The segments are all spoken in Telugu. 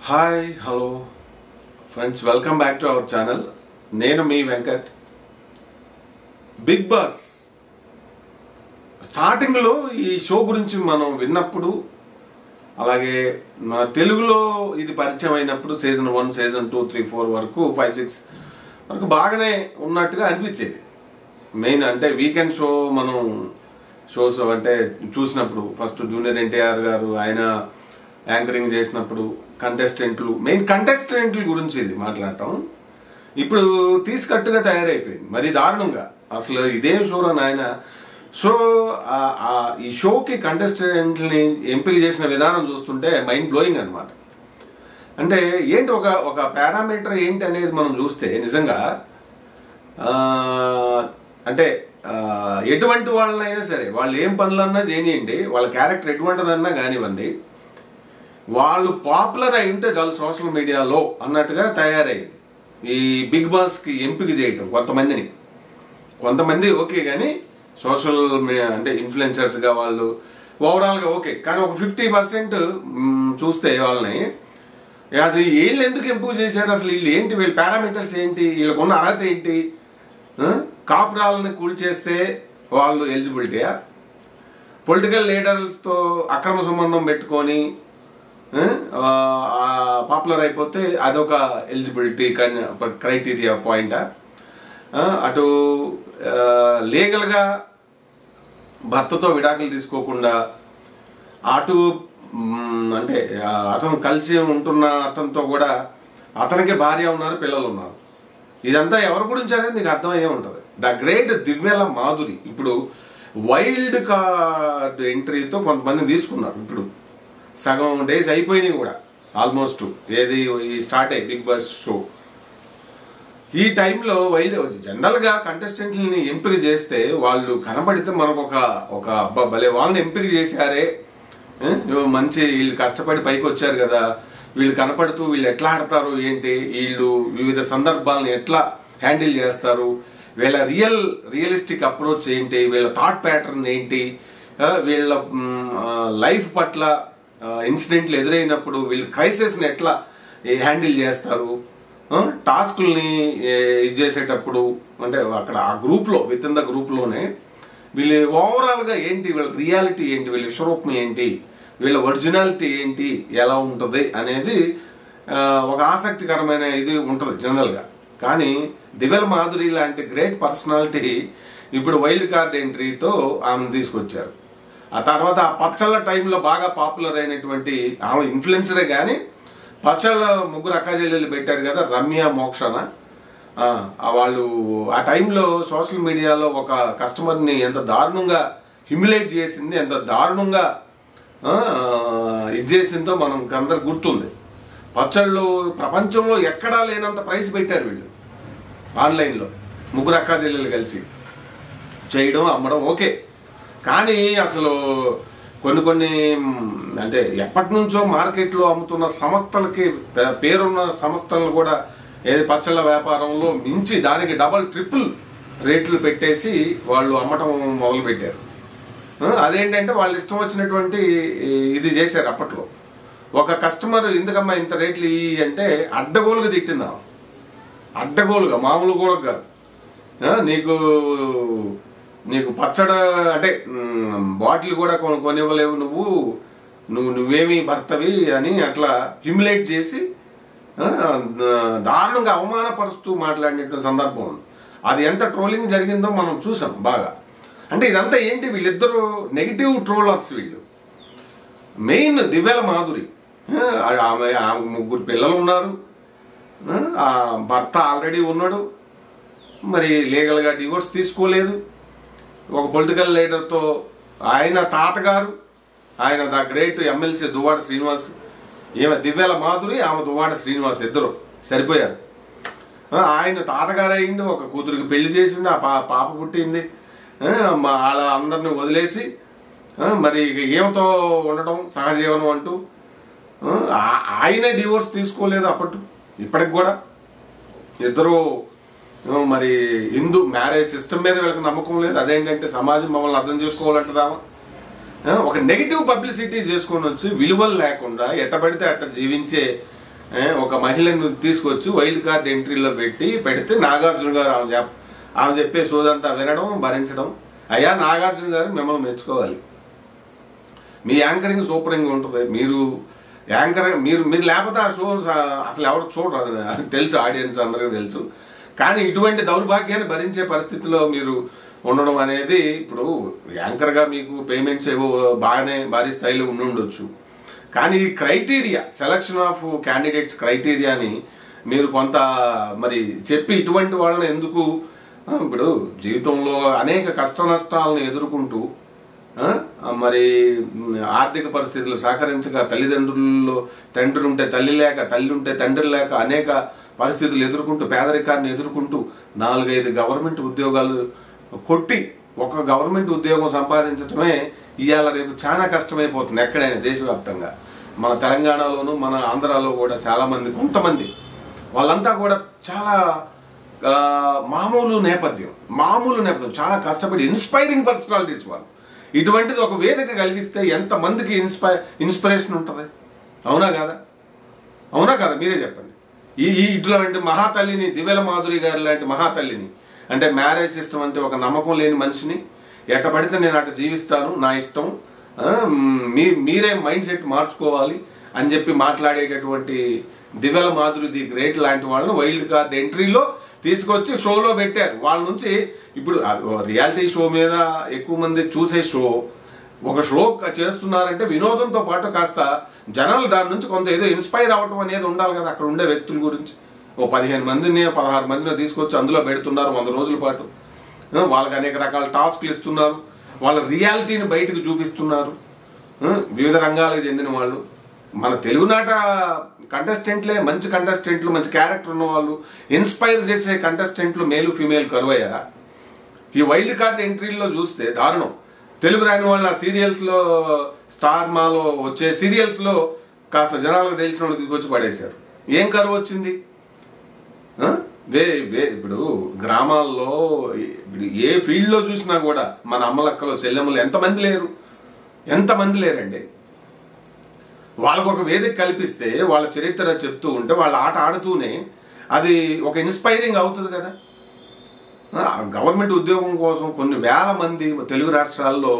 Hi, hello friends, welcome back to our channel. Nenu mee Venkat. Big Boss starting లో ఈ షో గురించి మనం విన్నప్పుడు అలాగే మన తెలుగులో ఇది పరిచయం అయినప్పుడు సీజన్ 1 సీజన్ 2 3 4 వరకు 5 6 వరకు బాగానే ఉన్నట్టుగా అనిపించేది. మెయిన్ అంటే వీకెండ్ షో మనం షోస్ అంటే చూసినప్పుడు ఫస్ట్ జూనియర్ ఎన్టీఆర్ గారు ఆయన యాంకరింగ్ చేసినప్పుడు మెయిన్ కంటెస్టెంట్ల గురించి ఇది మాట్లాడటం ఇప్పుడు తీసుకట్టుగా తయారైపోయింది. మరి దారుణంగా అసలు ఇదేం షోరా నాయన. సో ఈ షోకి కంటెస్టెంట్ని ఎంపిక చేసిన విధానం చూస్తుంటే మైండ్ బ్లోయింగ్ అనమాట. అంటే ఏంటి ఒక పారామీటర్ ఏంటి అనేది మనం చూస్తే నిజంగా అంటే ఎటువంటి వాళ్ళనైనా సరే వాళ్ళు ఏం పనులన్నా చేయనియండి, వాళ్ళ క్యారెక్టర్ ఎటువంటిదన్నా కానివ్వండి, వాళ్ళు పాపులర్ అయి ఉంటే చాలు సోషల్ మీడియాలో అన్నట్టుగా తయారైంది ఈ బిగ్ బాస్కి ఎంపిక చేయటం. కొంతమంది ఓకే, కానీ సోషల్ మీడియా అంటే ఇన్ఫ్లుయెన్సర్స్గా వాళ్ళు ఓవరాల్గా ఓకే, కానీ ఒక 50% చూస్తే వాళ్ళని అసలు వీళ్ళు ఎందుకు ఎంపిక చేశారు, అసలు వీళ్ళు ఏంటి, వీళ్ళ పారామీటర్స్ ఏంటి, వీళ్ళకున్న అర్హత ఏంటి, కాపురాలని కూల్చేస్తే వాళ్ళు ఎలిజిబిలిటీయా, పొలిటికల్ లీడర్స్తో అక్రమ సంబంధం పెట్టుకొని పాపులర్ అయిపోతే అదొక ఎలిజిబిలిటీ క్రైటీరియా పాయింటా, అటు లీగల్గా భర్తతో విడాకులు తీసుకోకుండా అటు అంటే అతను కలిసి ఉంటున్న అతనితో కూడా అతనికి భార్య ఉన్నారు, పిల్లలు ఉన్నారు. ఇదంతా ఎవరి గురించి అనేది నీకు అర్థమయ్యే ఉంటుంది. ద గ్రేట్ దివ్యల మాధురి ఇప్పుడు వైల్డ్ కార్డ్ ఎంట్రీతో కొంతమంది తీసుకున్నారు. ఇప్పుడు సగం డేస్ అయిపోయినాయి కూడా ఆల్మోస్ట్, ఏది ఈ స్టార్ట్ అయ్యి బిగ్ బాస్ షో. ఈ టైంలో జనరల్గా కంటెస్టెంట్లని ఎంపిక చేస్తే వాళ్ళు కనబడితే మనకు ఒక అబ్బా భలే వాళ్ళని ఎంపిక చేశారే, మంచి వీళ్ళు కష్టపడి పైకి వచ్చారు కదా, వీళ్ళు కనపడుతూ వీళ్ళు ఎట్లా ఆడతారు ఏంటి, వీళ్ళు వివిధ సందర్భాలను ఎట్లా హ్యాండిల్ చేస్తారు, వీళ్ళ రియలిస్టిక్ అప్రోచ్ ఏంటి, వీళ్ళ థాట్ ప్యాటర్న్ ఏంటి, వీళ్ళ లైఫ్ పట్ల ఇన్సిడెంట్లు ఎదురైనప్పుడు వీళ్ళు క్రైసిస్ని ఎట్లా హ్యాండిల్ చేస్తారు, టాస్కుల్ని ఇది చేసేటప్పుడు అంటే అక్కడ ఆ గ్రూప్లో విత్ ఇన్ ద గ్రూప్లోనే వీళ్ళు ఓవరాల్గా ఏంటి, వీళ్ళ రియాలిటీ ఏంటి, వీళ్ళ విశ్వరూపం ఏంటి, వీళ్ళ ఒరిజినాలిటీ ఏంటి, ఎలా ఉంటుంది అనేది ఒక ఆసక్తికరమైన ఇది ఉంటుంది జనరల్గా. కానీ దివ్యల మాధురి లాంటి గ్రేట్ పర్సనాలిటీ ఇప్పుడు వైల్డ్ కార్డ్ ఎంట్రీతో ఆమెను తీసుకొచ్చారు. ఆ తర్వాత ఆ పచ్చళ్ళ టైంలో బాగా పాపులర్ అయినటువంటి ఆమె ఇన్ఫ్లుయెన్సరే, కానీ పచ్చళ్ళ ముగ్గురు అక్కాచెల్లెలు పెట్టారు కదా, రమ్య మోక్షణ, వాళ్ళు ఆ టైంలో సోషల్ మీడియాలో ఒక కస్టమర్ని ఎంత దారుణంగా హ్యూమిలేట్ చేసింది, ఎంత దారుణంగా ఇది చేసిందో మనకు అందరు గుర్తుంది. పచ్చళ్ళు ప్రపంచంలో ఎక్కడా లేనంత ప్రైస్ పెట్టారు వీళ్ళు ఆన్లైన్లో, ముగ్గురు అక్కాచెల్లెలు కలిసి చేయడం అమ్మడం ఓకే. కానీ అసలు కొన్ని అంటే ఎప్పటి నుంచో మార్కెట్లో అమ్ముతున్న సంస్థలకి పేరున్న సంస్థలను కూడా ఏది పచ్చళ్ళ వ్యాపారంలో మించి దానికి డబల్ ట్రిపుల్ రేట్లు పెట్టేసి వాళ్ళు అమ్మటం మొదలు పెట్టారు. అదేంటంటే వాళ్ళు ఇష్టం వచ్చినటువంటి ఇది చేశారు. అప్పట్లో ఒక కస్టమర్ ఎందుకమ్మా ఇంత రేట్లు అంటే అడ్డగోలుగా తిట్టిందా, అడ్డగోలుగా మామూలు కూడా కాదు, నీకు పచ్చడ అంటే బాటిల్ కూడా కొనివ్వలేవు నువ్వేమి భర్తవి అని అట్లా హ్యూమిలేట్ చేసి దారుణంగా అవమానపరుస్తూ మాట్లాడినటువంటి సందర్భం ఉంది. అది ఎంత ట్రోలింగ్ జరిగిందో మనం చూసాం బాగా. అంటే ఇదంతా ఏంటి, వీళ్ళిద్దరూ నెగిటివ్ ట్రోలర్స్ వీళ్ళు. మెయిన్ దివ్యల మాధురి, ఆమె ముగ్గురు పిల్లలు ఉన్నారు, ఆ భర్త ఆల్రెడీ ఉన్నాడు, మరి లీగల్గా డివోర్స్ తీసుకోలేదు, ఒక పొలిటికల్ లీడర్తో ఆయన తాతగారు, ఆయన the great MLC Duvvada Srinivas, ఈమె దివ్యల మాధురి, ఆమె దువ్వాడ శ్రీనివాస్ ఇద్దరు సరిపోయారు. ఆయన తాతగారు అయింది, ఒక కూతురికి పెళ్లి చేసిండు, ఆ పాప పుట్టింది, వాళ్ళ అందరిని వదిలేసి మరి ఏమతో ఉండటం సహజీవనం అంటూ ఆయనే డివోర్స్ తీసుకోలేదు ఇప్పటికి కూడా. ఇద్దరు మరి హిందూ మ్యారేజ్ సిస్టమ్ మీద వీళ్ళకి నమ్మకం లేదు. అదేంటంటే సమాజం మమ్మల్ని అర్థం చేసుకోవాలంటదామా, ఒక నెగిటివ్ పబ్లిసిటీ చేసుకొని వచ్చి విలువలు లేకుండా ఎట్టబడితే అట్ట జీవించే ఒక మహిళను తీసుకొచ్చి వైల్డ్ కార్డ్ ఎంట్రీలో పెడితే నాగార్జున గారు ఆమె చెప్పే సోదంతా వినడం భరించడం. అయ్యా నాగార్జున గారు మిమ్మల్ని మెచ్చుకోవాలి, మీ యాంకరింగ్ సూపరింగ్ ఉంటుంది. మీరు యాంకర్ మీరు లేకపోతే ఆ షో అసలు ఎవరు చూడరు, అది తెలుసు, ఆడియన్స్ అందరికీ తెలుసు. కానీ ఇటువంటి దౌర్భాగ్యాన్ని భరించే పరిస్థితిలో మీరు ఉండడం అనేది, ఇప్పుడు యాంకర్గా మీకు పేమెంట్స్ ఏవో బాగానే భారీ స్థాయిలో ఉండొచ్చు, కానీ ఈ క్రైటీరియా సెలక్షన్ ఆఫ్ క్యాండిడేట్స్ క్రైటీరియాని మీరు కొంత మరి చెప్పి ఇటువంటి వాళ్ళని ఎందుకు, ఇప్పుడు జీవితంలో అనేక కష్ట నష్టాలను ఎదుర్కొంటూ మరి ఆర్థిక పరిస్థితులు సహకరించక, తల్లిదండ్రుల్లో తండ్రి ఉంటే తల్లి లేక, తల్లి ఉంటే తండ్రి లేక అనేక పరిస్థితులు ఎదుర్కొంటూ, పేదరికాన్ని ఎదుర్కొంటూ 4-5 గవర్నమెంట్ ఉద్యోగాలు కొట్టి ఒక గవర్నమెంట్ ఉద్యోగం సంపాదించడమే ఇవాళ రేపు చాలా కష్టమైపోతుంది. ఎక్కడైనా దేశవ్యాప్తంగా, మన తెలంగాణలోను మన ఆంధ్రాలో కూడా చాలా మంది, కొంతమంది వాళ్ళంతా కూడా చాలా మామూలు నేపథ్యం చాలా కష్టపడి ఇన్స్పైరింగ్ పర్సనాలిటీస్ వాళ్ళు. ఇటువంటిది ఒక వేదిక కలిగిస్తే ఎంతమందికి ఇన్స్పిరేషన్ ఉంటుంది? అవునా కాదా మీరే చెప్పండి. ఇటువంటి మహాతల్లిని, దివ్యల మాధురి గారి లాంటి మహాతల్లిని, అంటే మ్యారేజ్ సిస్టమ్ అంటే ఒక నమ్మకం లేని మనిషిని, ఎట్ట పడితే నేను అట్ట జీవిస్తాను, నా ఇష్టం, మీరే మైండ్ సెట్ మార్చుకోవాలి అని చెప్పి మాట్లాడేటటువంటి దివ్యల మాధురి ది గ్రేట్ లాంటి వాళ్ళని వైల్డ్ కార్డ్ ఎంట్రీలో తీసుకొచ్చి షోలో పెట్టారు. వాళ్ళ నుంచి ఇప్పుడు రియాలిటీ షో మీద ఎక్కువ మంది చూసే షో, ఒక షో చేస్తున్నారంటే వినోదంతో పాటు కాస్త జనాలు దాని నుంచి కొంత ఏదో ఇన్స్పైర్ అవ్వటం అనేది ఉండాలి కదా. అక్కడ ఉండే వ్యక్తుల గురించి 15 మందిని 16 మందిని తీసుకొచ్చి అందులో పెడుతున్నారు 100 రోజుల పాటు. వాళ్ళకి అనేక రకాల టాస్క్లు ఇస్తున్నారు, వాళ్ళ రియాలిటీని బయటకు చూపిస్తున్నారు. వివిధ రంగాలకు చెందిన వాళ్ళు, మన తెలుగునాట కంటెస్టెంట్లే మంచి కంటెస్టెంట్లు, మంచి క్యారెక్టర్ ఉన్న వాళ్ళు, ఇన్స్పైర్ చేసే కంటెస్టెంట్లు మేలు ఫీమేల్ కరువయ్యారా? ఈ వైల్డ్ కార్డ్ ఎంట్రీల్లో చూస్తే దారుణం. తెలుగు రాని వాళ్ళ సీరియల్స్లో, స్టార్ మాలో వచ్చే సీరియల్స్లో కాస్త జనాలకు తెలిసిన వాళ్ళు తీసుకొచ్చి పడేశారు. ఏం కరువు వచ్చింది? ఇప్పుడు గ్రామాల్లో ఏ ఫీల్డ్లో చూసినా కూడా మన అమ్మలక్కలు చెల్లెమ్మలు ఎంతమంది లేరండి. వాళ్ళకు ఒక వేదిక కల్పిస్తే వాళ్ళ చరిత్ర చెప్తూ ఉంటే, వాళ్ళ ఆట ఆడుతూనే అది ఒక ఇన్స్పైరింగ్ అవుతుంది కదా. గవర్నమెంట్ ఉద్యోగం కోసం కొన్ని వేల మంది తెలుగు రాష్ట్రాల్లో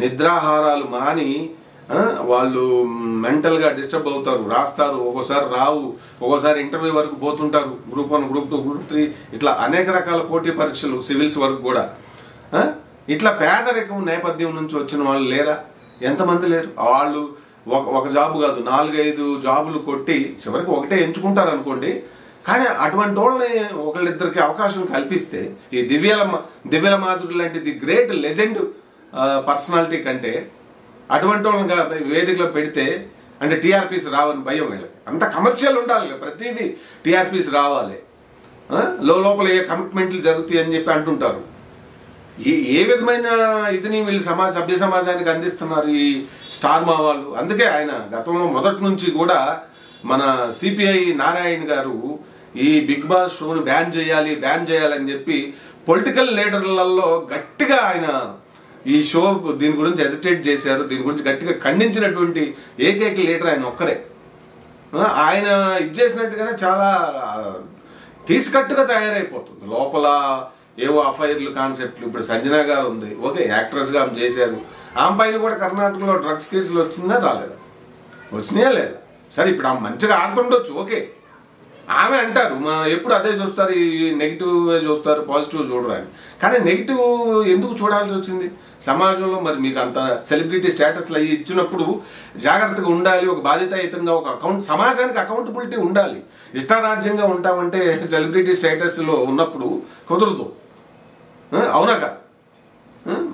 నిద్రాహారాలు మాని వాళ్ళు మెంటల్గా డిస్టర్బ్ అవుతారు, రాస్తారు, ఒక్కోసారి రావు, ఒక్కోసారి ఇంటర్వ్యూ వరకు పోతుంటారు, గ్రూప్ 1, గ్రూప్ 2, గ్రూప్ 3 ఇట్లా అనేక రకాల పోటీ పరీక్షలు, సివిల్స్ వరకు కూడా. ఇట్లా పేదరికం నేపథ్యం నుంచి వచ్చిన వాళ్ళు లేరా? ఎంతమంది లేరు? వాళ్ళు ఒక జాబ్ కాదు 4-5 జాబులు కొట్టి చివరికి ఒకటే ఎంచుకుంటారు అనుకోండి. కానీ అటువంటి వాళ్ళని ఒకళ్ళిద్దరికి అవకాశం కల్పిస్తే, ఈ దివ్యల మాధురి లాంటి ది గ్రేట్ లెజెండ్ పర్సనాలిటీ కంటే అటువంటి వాళ్ళని వేదికలో పెడితే, అంటే టీఆర్పీస్ రావని భయం వీళ్ళకి. అంత కమర్షియల్ ఉండాలి, ప్రతిదీ టీఆర్పీస్ రావాలి, లోపల ఏ కమిట్మెంట్లు జరుగుతాయి అని చెప్పి అంటుంటారు. ఏ విధమైన ఇదిని వీళ్ళు సభ్య సమాజానికి అందిస్తున్నారు ఈ స్టార్ మా వాళ్ళు. అందుకే ఆయన గతంలో మొదటి నుంచి కూడా మన సిపిఐ నారాయణ గారు ఈ బిగ్ బాస్ షోను బ్యాన్ చేయాలని చెప్పి పొలిటికల్ లీడర్లలో గట్టిగా ఆయన ఈ షో దీని గురించి హెసిటేట్ చేశారు. దీని గురించి గట్టిగా ఖండించినటువంటి ఏకైక లీడర్ ఆయన ఒక్కరే. ఆయన ఇది చేసినట్టుగానే చాలా తీసుకట్టుగా తయారైపోతుంది లోపల. ఏవో అఫైర్లు కాన్సెప్ట్లు, ఇప్పుడు సంజనా గారు ఉంది, ఓకే యాక్ట్రెస్గా ఆమె చేశారు, ఆమె పైన కూడా కర్ణాటకలో డ్రగ్స్ కేసులు వచ్చినాయా లేదా? సరే ఇప్పుడు ఆమె మంచిగా ఆడుతుండొచ్చు, ఓకే. ఆమె అంటారు ఎప్పుడు అదే చూస్తారు, ఈ నెగిటివ్ చూస్తారు, పాజిటివ్ చూడరు అని. కానీ నెగిటివ్ ఎందుకు చూడాల్సి వచ్చింది? సమాజంలో మరి మీకు అంత సెలబ్రిటీ స్టేటస్లు అవి ఇచ్చినప్పుడు జాగ్రత్తగా ఉండాలి, ఒక బాధ్యతాయుతంగా ఒక సమాజానికి అకౌంటబిలిటీ ఉండాలి. ఇష్టారాజ్యంగా ఉంటామంటే సెలబ్రిటీ స్టేటస్లో ఉన్నప్పుడు కుదరదు, అవునా కదా?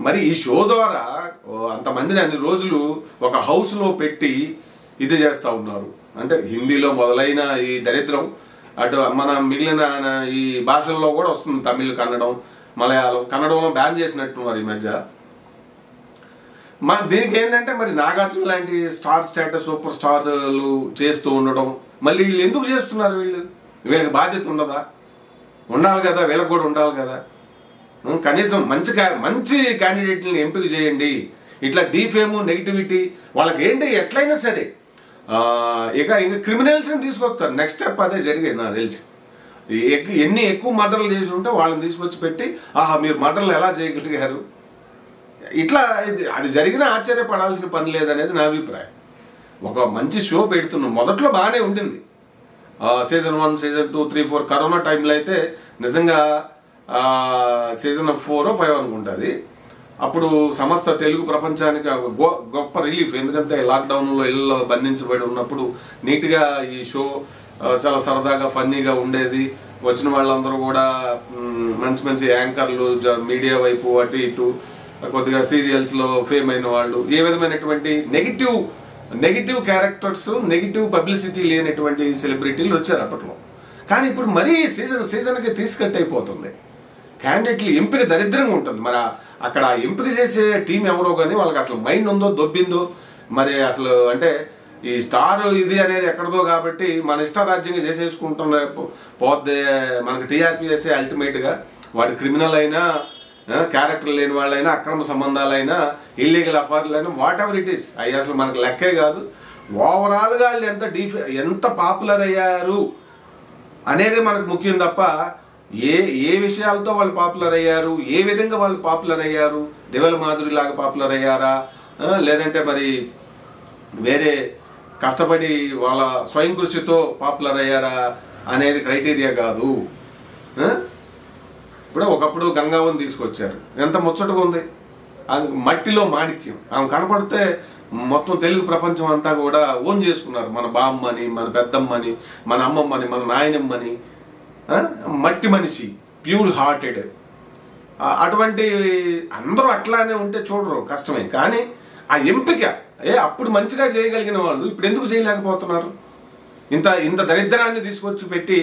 మరి ఈ షో ద్వారా అంతమందిని అన్ని రోజులు ఒక హౌస్లో పెట్టి ఇది చేస్తూ ఉన్నారు. అంటే హిందీలో మొదలైన ఈ దరిద్రం అటు మన మిగిలిన ఈ భాషల్లో కూడా వస్తుంది. తమిళ్, కన్నడం, మలయాళం. కన్నడంలో బ్యాన్ చేసినట్టున్నారు ఈ మధ్య. దీనికి ఏంటంటే మరి నాగార్జున లాంటి స్టార్ స్టేటస్ సూపర్ స్టార్లు చేస్తూ ఉండడం, మళ్ళీ వీళ్ళు ఎందుకు చేస్తున్నారు? వీళ్ళకి బాధ్యత ఉండదా? ఉండాలి కదా, వీళ్ళకి కూడా ఉండాలి కదా. కనీసం మంచి క్యాండిడేట్ని ఎంపిక చేయండి. ఇట్లా డీఫేము, నెగిటివిటీ వాళ్ళకి ఏంటి ఎట్లయినా సరే ఇక క్రిమినల్స్ని తీసుకొస్తారు. నెక్స్ట్ స్టెప్ అదే జరిగేది నాకు తెలిసి. ఎన్ని ఎక్కువ మర్డర్లు చేసి ఉంటే వాళ్ళని తీసుకొచ్చి పెట్టి ఆహా మీరు మర్డర్లు ఎలా చేయగలిగారు, ఇట్లా అది జరిగినా ఆశ్చర్యపడాల్సిన పని లేదనేది నా అభిప్రాయం. ఒక మంచి షో పెడుతున్నాం. మొదట్లో బాగానే ఉండింది, సీజన్ 1, సీజన్ 2, 3, 4. కరోనా టైంలో అయితే నిజంగా సీజన్ 4 or 5 అనుకుంటుంది. అప్పుడు సమస్త తెలుగు ప్రపంచానికి గొప్ప రిలీఫ్. ఎందుకంటే లాక్డౌన్లో ఇళ్ళలో బంధించబడి ఉన్నప్పుడు నీట్గా ఈ షో చాలా సరదాగా ఫన్నీగా ఉండేది. వచ్చిన వాళ్ళందరూ కూడా మంచి మంచి యాంకర్లు, మీడియా వైపు అటు ఇటు కొద్దిగా సీరియల్స్లో ఫేమ్ అయిన వాళ్ళు, ఏ విధమైనటువంటి నెగిటివ్ క్యారెక్టర్స్, నెగిటివ్ పబ్లిసిటీ లేనటువంటి సెలబ్రిటీలు వచ్చారు అప్పట్లో. కానీ ఇప్పుడు మరీ సీజన్కి తీసుకట్ అయిపోతుంది. క్యాండిడేట్లు ఎంపిక దరిద్రంగా ఉంటుంది. మరి అక్కడ ఎంపిక చేసే టీం ఎవరో కానీ వాళ్ళకి అసలు మైండ్ ఉందో దొబ్బిందో మరి అసలు. అంటే ఈ స్టార్ ఇది అనేది ఎక్కడదో కాబట్టి మన ఇష్టారాజ్యంగా చేసేసుకుంటున్న పోతే మనకి టీఆర్పీ చేసే అల్టిమేట్గా వాడు క్రిమినల్ అయినా, క్యారెక్టర్ లేని వాళ్ళైనా, అక్రమ సంబంధాలైనా, ఇల్లీగల్ అఫైర్లైనా, వాట్ ఎవర్ ఇట్ ఈస్, అవి అసలు మనకు లెక్కే కాదు. ఓవరాల్గా వాళ్ళు ఎంత పాపులర్ అయ్యారు అనేది మనకు ముఖ్యం తప్ప ఏ విషయాలతో వాళ్ళు పాపులర్ అయ్యారు, ఏ విధంగా వాళ్ళు పాపులర్ అయ్యారు, దివెల మాధురి లాగా పాపులర్ అయ్యారా, లేదంటే మరి వేరే కష్టపడి వాళ్ళ స్వయం కృషితో పాపులర్ అయ్యారా అనేది క్రైటీరియా కాదు. ఇప్పుడు ఒకప్పుడు గంగావని తీసుకొచ్చారు, ఎంత ముచ్చటగా ఉంది. మట్టిలో మాణిక్యం ఆమె కనపడితే మొత్తం తెలుగు ప్రపంచం అంతా కూడా ఓన్ చేసుకున్నారు. మన బామ్మని, మన పెద్దమ్మని, మన అమ్మమ్మని, మన నాయనమ్మని. మట్టి మనిషి, ప్యూర్ హార్టెడ్. అటువంటి అందరూ అట్లానే ఉంటే చూడరు, కష్టమే. కానీ ఆ ఎంపిక అప్పుడు మంచిగా చేయగలిగిన వాళ్ళు ఇప్పుడు ఎందుకు చేయలేకపోతున్నారు? ఇంత దరిద్రాన్ని తీసుకొచ్చి పెట్టి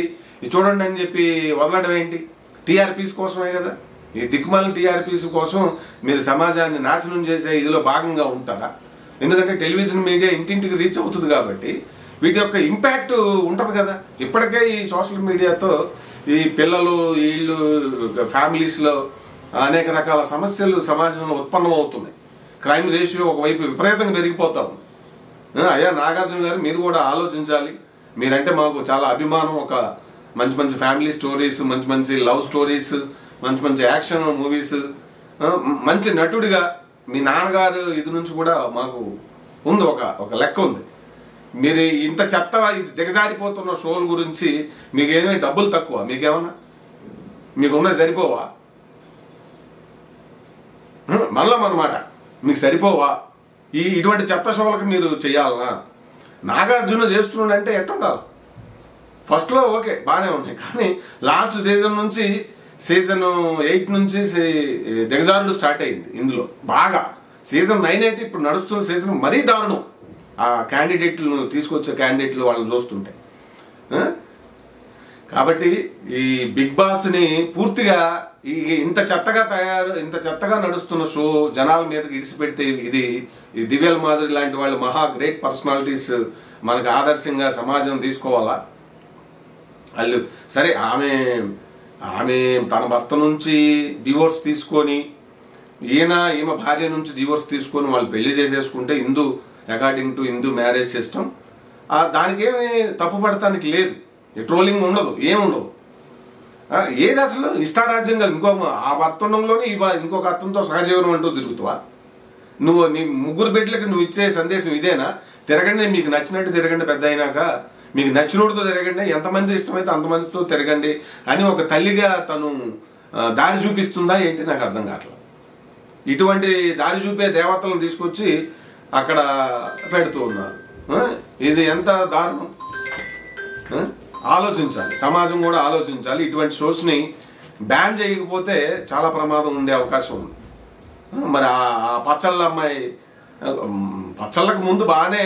చూడండి అని చెప్పి వదలడం ఏంటి? టీఆర్పీస్ కోసమే కదా. ఈ దిక్కుమాలిన టీఆర్పీస్ కోసం మీరు సమాజాన్ని నాశనం చేసే ఇదిలో భాగంగా ఉంటారా? ఎందుకంటే టెలివిజన్ మీడియా ఇంటింటికి రీచ్ అవుతుంది కాబట్టి వీటి యొక్క ఇంపాక్ట్ ఉంటుంది కదా. ఇప్పటికే ఈ సోషల్ మీడియాతో ఈ పిల్లలు, వీళ్ళు ఫ్యామిలీస్లో అనేక రకాల సమస్యలు సమాజంలో ఉత్పన్నం అవుతున్నాయి. క్రైమ్ రేషియో ఒకవైపు విపరీతంగా పెరిగిపోతా ఉంది. అయ్యా నాగార్జున గారు, మీరు కూడా ఆలోచించాలి. మీరంటే మాకు చాలా అభిమానం. ఒక మంచి మంచి ఫ్యామిలీ స్టోరీస్, మంచి మంచి లవ్ స్టోరీస్, మంచి మంచి యాక్షన్ మూవీస్, మంచి నటుడిగా మీ నాన్నగారు ఇది నుంచి కూడా మాకు ఉంది, ఒక లెక్క ఉంది. మీరు ఇంత చెత్త దిగజారిపోతున్న షోల గురించి మీకు ఏమైనా డబ్బులు తక్కువ? మీకేమన్నా మీకున్నా సరిపోవా? మళ్ళమాట మీకు సరిపోవా? ఇటువంటి చెత్త షోలకు మీరు చెయ్యాలనా? నాగార్జున చేస్తున్నాడంటే ఎట్టుండాలి? ఫస్ట్లో ఓకే బాగానే ఉన్నాయి, కానీ లాస్ట్ సీజన్ నుంచి సీజన్ 8 నుంచి దిగజారుడు స్టార్ట్ అయింది. ఇందులో బాగా సీజన్ 9 అయితే ఇప్పుడు నడుస్తున్న సీజన్ మరీ దారుణం. ఆ క్యాండిడేట్లను తీసుకొచ్చే క్యాండిడేట్లు వాళ్ళని చూస్తుంటే. కాబట్టి ఈ బిగ్ బాస్ని పూర్తిగా ఇంత చెత్తగా నడుస్తున్న షో జనాల మీదకి ఇడిచిపెడితే ఇది దివ్యల మాధురి లాంటి వాళ్ళు మహా గ్రేట్ పర్సనాలిటీస్ మనకు ఆదర్శంగా సమాజం తీసుకోవాలా? వాళ్ళు సరే, ఆమె తన భర్త నుంచి డివోర్స్ తీసుకొని, ఈమె భార్య నుంచి డివోర్స్ తీసుకొని వాళ్ళు పెళ్లి చేసేసుకుంటే according to Hindu marriage system, దానికేమి తప్పు పడటానికి లేదు. ట్రోలింగ్ ఉండదు, ఏముండదు. ఏది అసలు ఇష్టారాజ్యంగా ఆ భర్తండంలోనే ఇంకొక అర్థంతో సహజీవనం అంటూ తిరుగుతావా? నీ ముగ్గురు బిడ్డలకి నువ్వు ఇచ్చే సందేశం ఇదేనా? తిరగండి, మీకు నచ్చినట్టు తిరగండి, పెద్ద అయినాక మీకు నచ్చినోడితో తిరగండి, ఎంతమంది ఇష్టమైతే అంతమందితో తిరగండి అని ఒక తల్లిగా తను దారి చూపిస్తుందా ఏంటి? నాకు అర్థం కావట్లేదు. ఇటువంటి దారి చూపే దేవతలను తీసుకొచ్చి అక్కడ పెడుతూ ఉన్నారు. ఇది ఎంత దారుణం! ఆలోచించాలి, సమాజం కూడా ఆలోచించాలి. ఇటువంటి షోస్ని బ్యాన్ చేయకపోతే చాలా ప్రమాదం ఉండే అవకాశం ఉంది. మరి ఆ పచ్చళ్ళ అమ్మాయి, పచ్చళ్ళకు ముందు బాగానే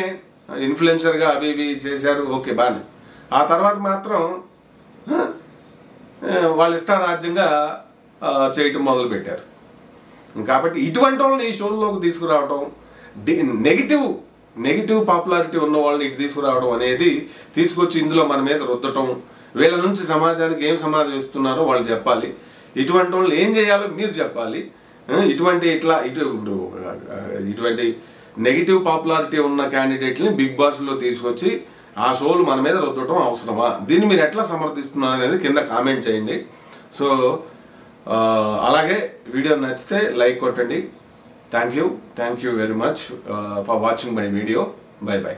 ఇన్ఫ్లుయెన్సర్గా అవి ఇవి చేశారు, ఓకే బాగానే. ఆ తర్వాత మాత్రం వాళ్ళ ఇష్టారాజ్యంగా చేయటం మొదలు పెట్టారు. కాబట్టి ఇటువంటి వాళ్ళని ఈ షోల్లోకి తీసుకురావటం, నెగిటివ్ పాపులారిటీ ఉన్న వాళ్ళని ఇటు తీసుకురావడం అనేది తీసుకొచ్చి ఇందులో మన మీద రుద్దటం, వీళ్ళ నుంచి సమాజానికి ఏం సమాజం ఇస్తున్నారో వాళ్ళు చెప్పాలి, ఇటువంటి వాళ్ళు ఏం చేయాలో మీరు చెప్పాలి. ఇటువంటి నెగిటివ్ పాపులారిటీ ఉన్న క్యాండిడేట్ని బిగ్ బాస్లో తీసుకొచ్చి ఆ షోలు మన మీద రుద్దటం అవసరమా? దీన్ని మీరు ఎట్లా సమర్థిస్తున్నారు అనేది కింద కామెంట్ చేయండి. సో అలాగే వీడియో నచ్చితే లైక్ కొట్టండి. Thank you very much for watching my video. By by.